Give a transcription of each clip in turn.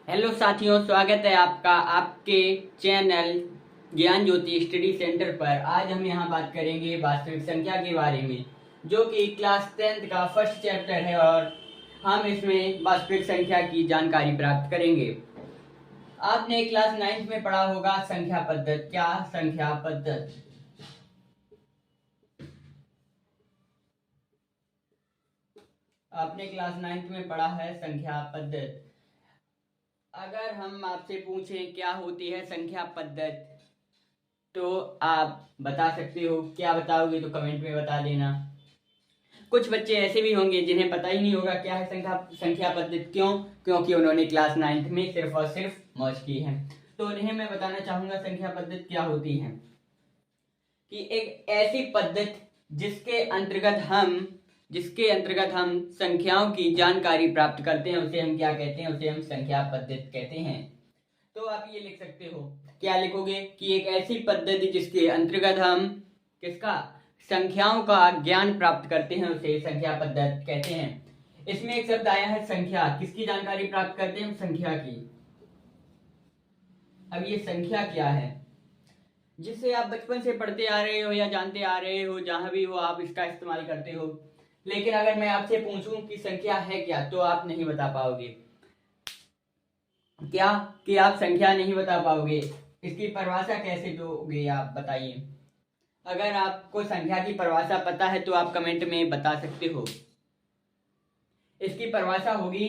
Hello साथियों, स्वागत है आपका आपके चैनल ज्ञान ज्योति स्टडी सेंटर पर। आज हम यहाँ बात करेंगे वास्तविक संख्या के बारे में, जो कि क्लास 10th का फर्स्ट चैप्टर है और हम इसमें वास्तविक संख्या की जानकारी प्राप्त करेंगे। आपने क्लास 9th में पढ़ा होगा संख्या पद्धति। क्या संख्या पद्धति? आपने क्लास 9th में पढ़ा है संख्या पद्धति। अगर हम आपसे पूछें क्या होती है संख्या पद्धति, तो आप बता सकते हो। क्या बताओगे तो कमेंट में बता देना। कुछ बच्चे ऐसे भी होंगे जिन्हें पता ही नहीं होगा क्या है संख्या पद्धति। क्यों? क्योंकि उन्होंने क्लास 9th में सिर्फ और सिर्फ मौज की है। तो उन्हें मैं बताना चाहूंगा संख्या पद्धति क्या होती है। कि एक ऐसी पद्धति जिसके अंतर्गत हम संख्याओं की जानकारी प्राप्त करते हैं, उसे हम क्या कहते हैं? उसे हम संख्या पद्धति कहते हैं। तो आप ये लिख सकते हो। क्या लिखोगे? कि एक ऐसी पद्धति जिसके अंतर्गत हम किसका? संख्याओं का ज्ञान प्राप्त करते हैं, उसे संख्या पद्धति कहते हैं। इसमें एक शब्द आया है संख्या। किसकी जानकारी प्राप्त करते हैं? संख्या की। अब ये संख्या क्या है? जिसे आप बचपन से पढ़ते आ रहे हो या जानते आ रहे हो, जहां भी हो आप इसका इस्तेमाल करते हो। लेकिन अगर मैं आपसे पूछूं कि संख्या है क्या, तो आप नहीं बता पाओगे। क्या? कि आप संख्या नहीं बता पाओगे। इसकी परिभाषा कैसे दोगे आप बताइए। अगर आपको संख्या की परिभाषा पता है तो आप कमेंट में बता सकते हो। इसकी परिभाषा होगी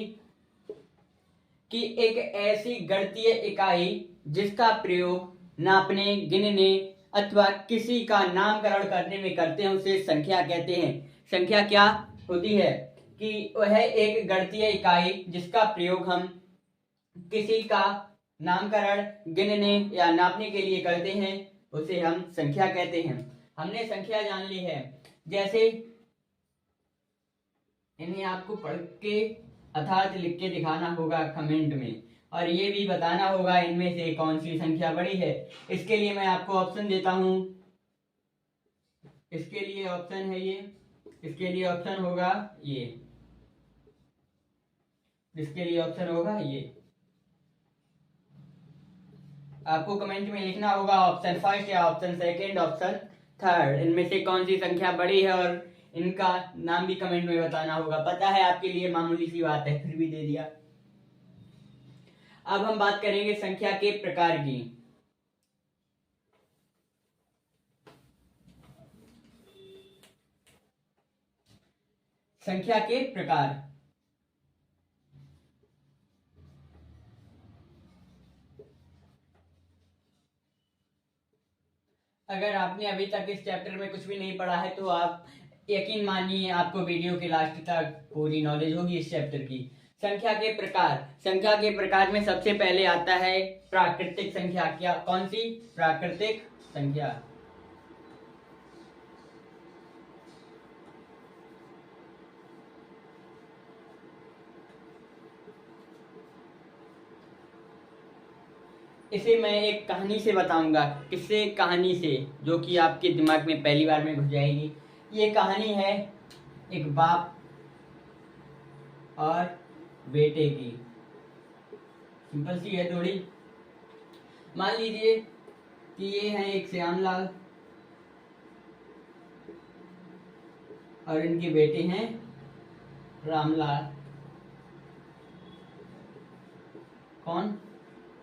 कि एक ऐसी गणितीय इकाई जिसका प्रयोग नापने, गिनने अथवा किसी का नामकरण करने में करते हैं, उसे संख्या कहते हैं। संख्या क्या होती है? कि वह एक गणितीय इकाई जिसका प्रयोग हम किसी का नामकरण, गिनने या नापने के लिए करते हैं, उसे हम संख्या कहते हैं। हमने संख्या जान ली है। जैसे इन्हें आपको पढ़ के अर्थात लिख के दिखाना होगा कमेंट में, और ये भी बताना होगा इनमें से कौन सी संख्या बड़ी है। इसके लिए मैं आपको ऑप्शन देता हूं। इसके लिए ऑप्शन है ये। इसके लिए ऑप्शन होगा ये। इसके लिए ऑप्शन होगा ये। आपको कमेंट में लिखना होगा ऑप्शन फर्स्ट या ऑप्शन सेकंड, ऑप्शन थर्ड। इनमें से कौन सी संख्या बड़ी है, और इनका नाम भी कमेंट में बताना होगा। पता है आपके लिए मामूली सी बात है, फिर भी दे दिया। अब हम बात करेंगे संख्या के प्रकार की। संख्या के प्रकार। अगर आपने अभी तक इस चैप्टर में कुछ भी नहीं पढ़ा है, तो आप यकीन मानिए आपको वीडियो के लास्ट तक पूरी नॉलेज होगी इस चैप्टर की। संख्या के प्रकार। संख्या के प्रकार में सबसे पहले आता है प्राकृतिक संख्या। क्या? कौन सी? प्राकृतिक संख्या। इसे मैं एक कहानी से बताऊंगा। किससे? कहानी से, जो कि आपके दिमाग में पहली बार में घुस जाएगी। ये कहानी है एक बाप और बेटे की। सिंपल सी है थोड़ी। मान लीजिए कि ये है एक श्यामलाल और इनके बेटे हैं रामलाल। कौन?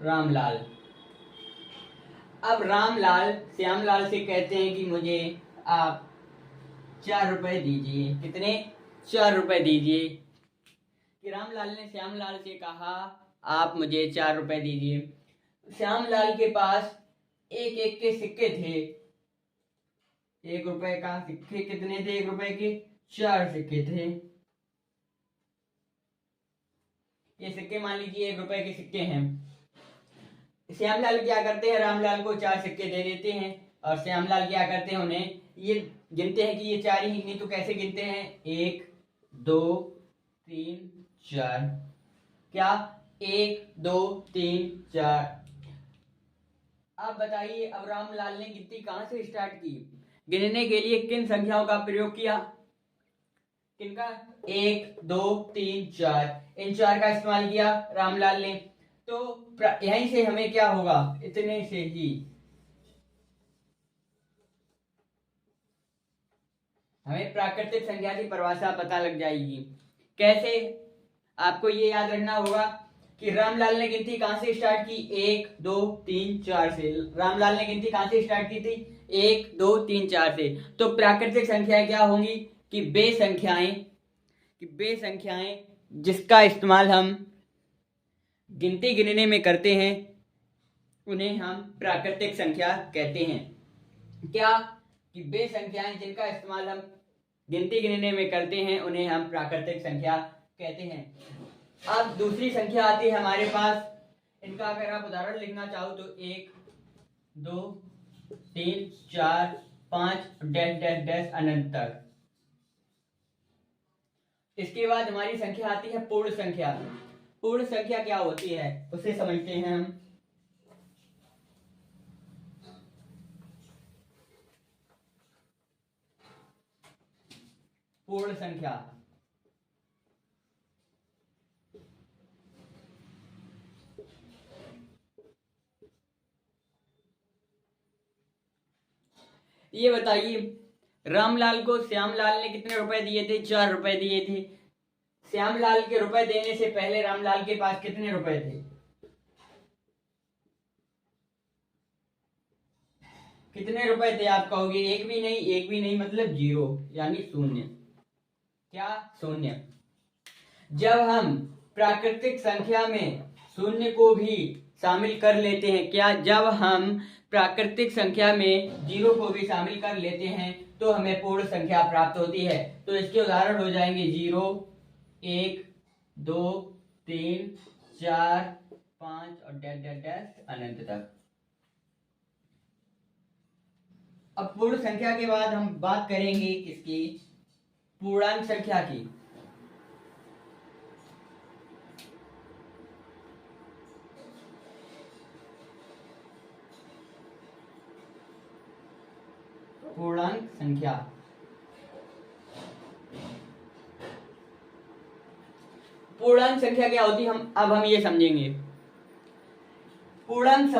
रामलाल। अब रामलाल श्यामलाल से कहते हैं कि मुझे आप 4 रुपए दीजिए। कितने? 4 रुपए दीजिए। कि रामलाल ने श्यामलाल से कहा आप मुझे 4 रुपए दीजिए। श्यामलाल के पास एक एक के सिक्के थे। 1 रुपए का सिक्के कितने थे? 1 रुपए के 4 सिक्के थे। ये सिक्के मान लीजिए 1 रुपए के सिक्के हैं। श्यामलाल क्या करते हैं? रामलाल को 4 सिक्के दे देते हैं, और श्यामलाल क्या करते हैं? उन्हें ये गिनते हैं कि ये 4 ही, नहीं तो कैसे गिनते हैं? 1 2 3 4। क्या? 1 2 3 4। अब बताइए, अब रामलाल ने गिनती कहां से स्टार्ट की? गिनने के लिए किन संख्याओं का प्रयोग किया? किनका? 1 2 3 4। इन 4 का इस्तेमाल किया रामलाल ने। तो यहीं से हमें क्या होगा, इतने से ही हमें प्राकृतिक संख्या की परिभाषा पता लग जाएगी। कैसे, आपको ये याद रखना होगा कि रामलाल ने गिनती कहां से स्टार्ट की, 1 2 3 4 से। रामलाल ने गिनती कहां से स्टार्ट की थी, 1 2 3 4 से। तो प्राकृतिक संख्याएं क्या होंगी कि वे संख्याएं जिसका इस्तेमाल हम गिनती गिनने में करते हैं उन्हें हम प्राकृतिक संख्या कहते हैं। क्या, कि वे संख्याएं जिनका इस्तेमाल हम गिनती गिनने में करते हैं उन्हें हम प्राकृतिक संख्या कहते हैं। अब दूसरी संख्या आती है हमारे पास, इनका अगर आप उदाहरण लिखना चाहो तो 1 2 3 4 5 डैश डैश डैश अनंत तक। इसके बाद हमारी संख्या आती है पूर्ण संख्या। पूर्ण संख्या क्या होती है उसे समझते हैं हम। पूर्ण संख्या ये बताइए, रामलाल को श्यामलाल ने कितने रुपए दिए थे, 4 रुपए दिए थे। श्यामलाल के रुपए देने से पहले रामलाल के पास कितने रुपए थे, कितने रुपए थे आप कहोगे, एक भी नहीं मतलब 0 यानी शून्य। क्या, शून्य। जब हम प्राकृतिक संख्या में शून्य को भी शामिल कर लेते हैं, क्या, जब हम प्राकृतिक संख्या में 0 को भी शामिल कर लेते हैं तो हमें पूर्ण संख्या प्राप्त होती है। तो इसके उदाहरण हो जाएंगे 0 1 2 3 4 5 और डैश डैश डैश अनंत तक। अब पूर्ण संख्या के बाद हम बात करेंगे किसकी, पूर्णांक संख्या की। पूर्णांक संख्या, पूर्णांक संख्या क्या होती है हम ये समझेंगे। पूर्णांक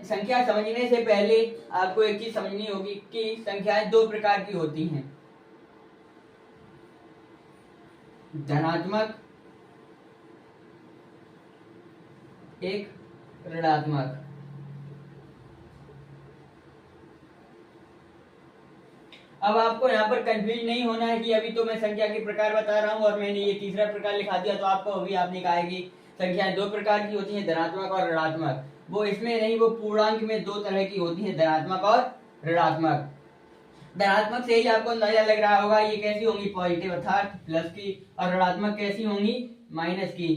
संख्या समझने से पहले आपको एक चीज समझनी होगी कि संख्याएं 2 प्रकार की होती हैं, धनात्मक, एक ऋणात्मक। अब आपको यहाँ पर कंफ्यूज नहीं होना है कि अभी तो मैं संख्या के प्रकार बता रहा हूँ और मैंने ये तीसरा प्रकार लिखा दिया, तो आपको अभी आपने कहा है कि संख्याएं 2 प्रकार की होती हैं, धनात्मक और ऋणात्मक। वो इसमें नहीं, वो पूर्णांक में 2 तरह की होती है, धनात्मक और ऋणात्मक। धनात्मक से ही आपको अंदाजा लग रहा होगा ये कैसी होंगी, पॉजिटिव अर्थात प्लस की, और ऋणात्मक कैसी होंगी, माइनस की।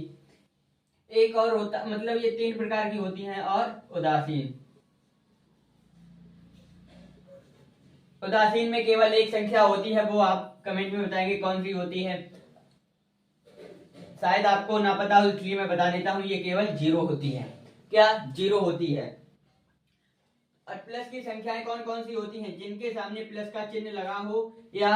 एक और होता, मतलब ये 3 प्रकार की होती हैं। और उदासीन, उदासीन में केवल एक संख्या होती है, वो आप कमेंट में बताएंगे कौन सी होती है। शायद आपको ना पता हो इसलिए मैं बता देता हूं, ये केवल 0 होती है। क्या, 0 होती है। और प्लस की संख्याएं कौन कौन सी होती हैं, जिनके सामने प्लस का चिन्ह लगा हो या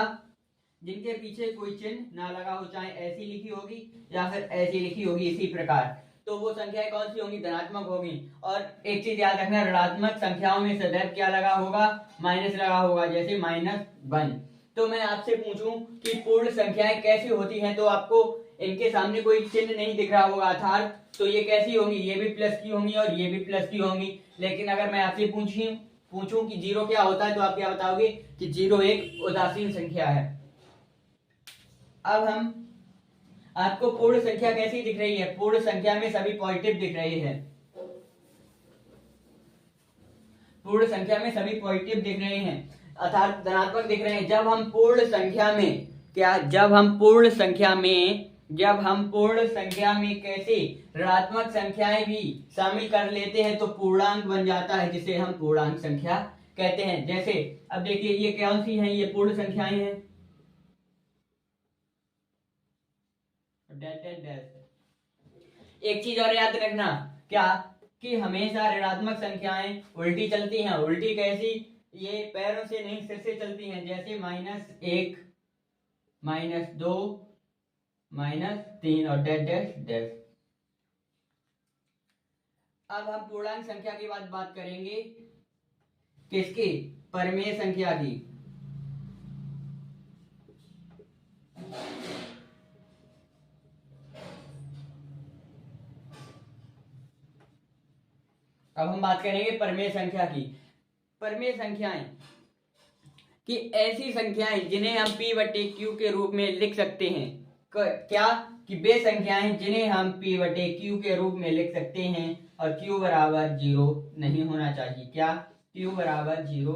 जिनके पीछे कोई चिन्ह ना लगा हो, चाहे ऐसी लिखी होगी या फिर ऐसी लिखी होगी इसी प्रकार, तो वो संख्याएं कौन सी होंगी, धनात्मक होगी। और एक चीज याद रखना, ऋणात्मक संख्याओं में सदैव क्या लगा होगा, माइनस लगा होगा, जैसे -1। तो मैं आपसे पूछूं कि पूर्ण संख्याएं कैसी होती हैं, तो आपको इनके सामने कोई चिन्ह नहीं दिख रहा होगा अर्थात, तो ये कैसी होंगी, ये भी प्लस की होंगी और ये भी प्लस की होंगी। लेकिन अगर मैं आपसे पूछूं कि 0 क्या होता है, तो आप क्या बताओगे कि 0 एक उदासीन संख्या है। अब हम आपको पूर्ण संख्या कैसी दिख रही है, पूर्ण संख्या में सभी पॉजिटिव दिख रहे हैं, पूर्ण संख्या में सभी पॉजिटिव दिख रहे हैं अर्थात धनात्मक दिख रहे हैं। जब हम पूर्ण संख्या में क्या, जब हम पूर्ण संख्या में कैसे ऋणात्मक संख्याएं भी शामिल कर लेते हैं तो पूर्णांक बन जाता है, जिसे हम पूर्णांक संख्या कहते हैं। जैसे अब देखिए ये कौन सी हैं, ये पूर्ण संख्याएं हैं, डैश डैश डैश। एक चीज और याद रखना, क्या, कि हमेशा ऋणात्मक संख्याएं उल्टी चलती हैं। उल्टी कैसी, ये पैरों से नहीं सिर से चलती हैं, जैसे -1 -2 -3 और डैश डैश डैश। अब हम पूर्णांक संख्या की बात करेंगे, किसकी? परिमेय संख्या की। अब हम बात करेंगे परिमेय संख्या की। परिमेय संख्याएं कि ऐसी संख्याएं जिन्हें हम p बटे q के रूप में लिख सकते हैं। क्या? कि वे संख्याएं जिन्हें हम p बटे q के रूप में लिख सकते हैं और q बराबर 0 नहीं होना चाहिए। क्या? q बराबर 0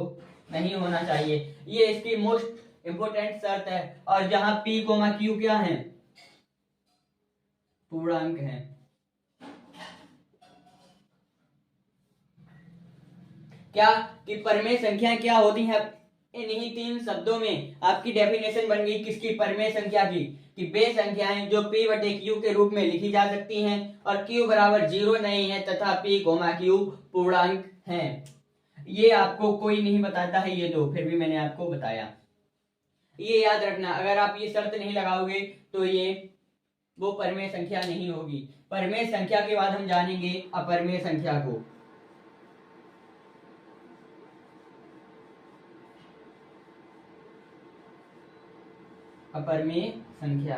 नहीं होना चाहिए। ये इसकी मोस्ट इंपोर्टेंट शर्त है। और जहां p, q क्या है? पूर्णांक है। क्या? कि परिमेय संख्याएं क्या होती हैं? इन्हीं 3 शब्दों में आपकी डेफिनेशन बन गई किसकी? परिमेय संख्या की। कि वे संख्याएं जो p बटे q के रूप में लिखी जा सकती हैं और q बराबर 0 नहीं है तथा p, q पूर्णांक हैं। ये आपको कोई नहीं बताता है ये दो, फिर भी मैंने आपको बताया। ये याद रखना, अगर आप ये शर्त नहीं लगाओगे तो ये वो परिमेय संख्या नहीं होगी। परिमेय संख्या के बाद हम जानेंगे अपरिमेय संख्या को। अपरिमेय संख्या।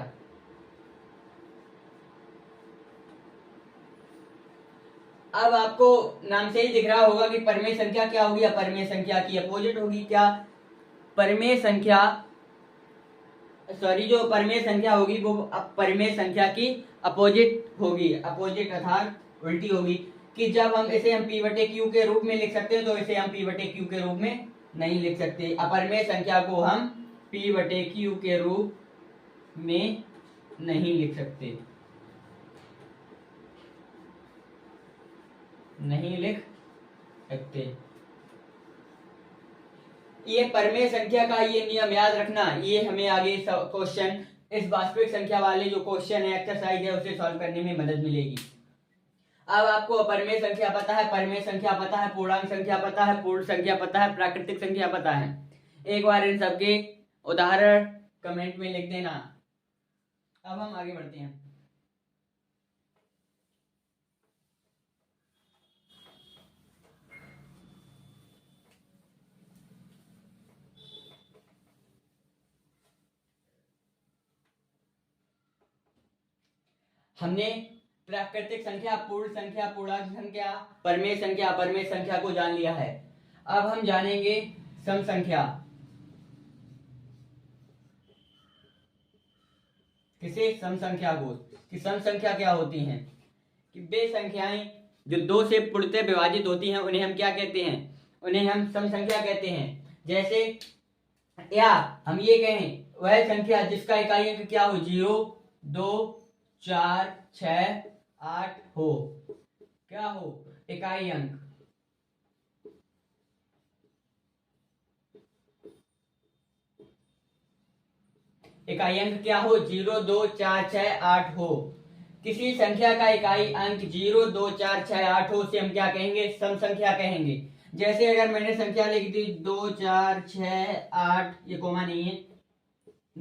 अब आपको नाम से ही दिख रहा होगा कि परिमेय संख्या क्या होगी? अपरिमेय संख्या की अपोजिट होगी। क्या? परिमेय संख्या, सॉरी, जो परिमेय संख्या होगी वो अपरिमेय संख्या की अपोजिट होगी। अपोजिट अर्थात उल्टी होगी। कि जब हम इसे हम p बटे q के रूप में लिख सकते हैं तो इसे हम p बटे q के रूप में नहीं लिख सकते। अपरिमेय संख्या को हम p बटे q के रूप में नहीं लिख सकते, नहीं लिख सकते। ये परिमेय संख्या का ये नियम याद रखना, ये हमें आगे क्वेश्चन, इस वास्तविक संख्या वाले जो क्वेश्चन है, एक्सरसाइज है, उसे सॉल्व करने में मदद मिलेगी। अब आपको अपरिमेय संख्या पता है, परिमेय संख्या पता है, पूर्णांक संख्या पता है, पूर्ण संख्या पता है, प्राकृतिक संख्या पता है। एक बार इन सबके उदाहरण कमेंट में लिख देना। अब हम आगे बढ़ते हैं। हमने प्राकृतिक संख्या, पूर्ण संख्या, पूर्णांक संख्या, परिमेय संख्या, अपरिमेय संख्या को जान लिया है। अब हम जानेंगे सम संख्या। किसे? सम संख्या को। कि सम संख्या क्या होती हैं? कि वे संख्याएं जो 2 से पूर्णतः विभाजित होती हैं उन्हें हम क्या कहते हैं? उन्हें हम सम संख्या कहते हैं। जैसे, या हम ये कहें वह संख्या जिसका इकाई अंक क्या हो? 0, 2, 4, 6, 8 हो। क्या हो? इकाई अंक। इकाई अंक क्या हो? 0, 2, 4, 6, 8 हो। किसी संख्या का इकाई अंक 0, 2, 4, 6, 8 हो, उसे हम क्या कहेंगे? सम संख्या कहेंगे। जैसे अगर मैंने संख्या लिख दी 2, 4, 6, 8, ये कोमा नहीं है,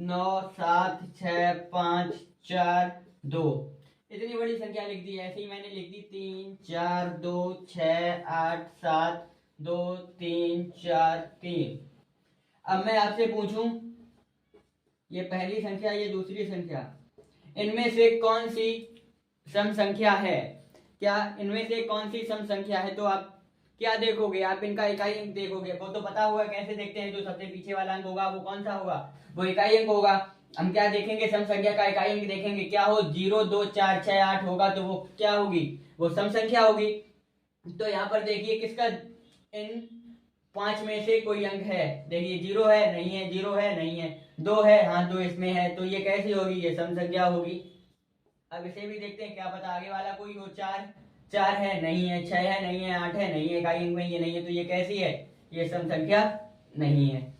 9, 7, 6, 5, 4, 2, इतनी बड़ी संख्या लिख दी। ऐसे ही मैंने लिख दी 3, 4, 2, 6, 8, 7, 2, 3, 4, 3। अब मैं आपसे पूछूं, ये पहली संख्या, ये दूसरी संख्या, इनमें से कौन सी सम संख्या है? क्या इनमें से कौन सी सम संख्या है? तो आप क्या देखोगे? आप इनका इकाई अंक देखोगे। वो तो पता होगा कैसे देखते हैं, जो सबसे पीछे वाला अंक होगा वो कौन सा होगा? वो इकाई अंक होगा। हम क्या देखेंगे? सम संख्या का इकाई अंक देखेंगे। क्या हो? 0, 2, 4, 6, 8 होगा तो वो क्या होगी? वो सम संख्या होगी। तो यहाँ पर देखिए किसका इन 5 में से कोई अंक है? देखिए 0 है, नहीं है, 0 है, नहीं है, 2 है, हाँ 2 इसमें है, तो ये कैसी होगी? ये सम संख्या होगी। अब इसे भी देखते हैं, क्या पता आगे वाला कोई हो। 4 है, नहीं है, 6 है, नहीं है, 8 है, नहीं है, इकाई अंक में ये नहीं है, तो ये कैसी है? ये सम संख्या नहीं है।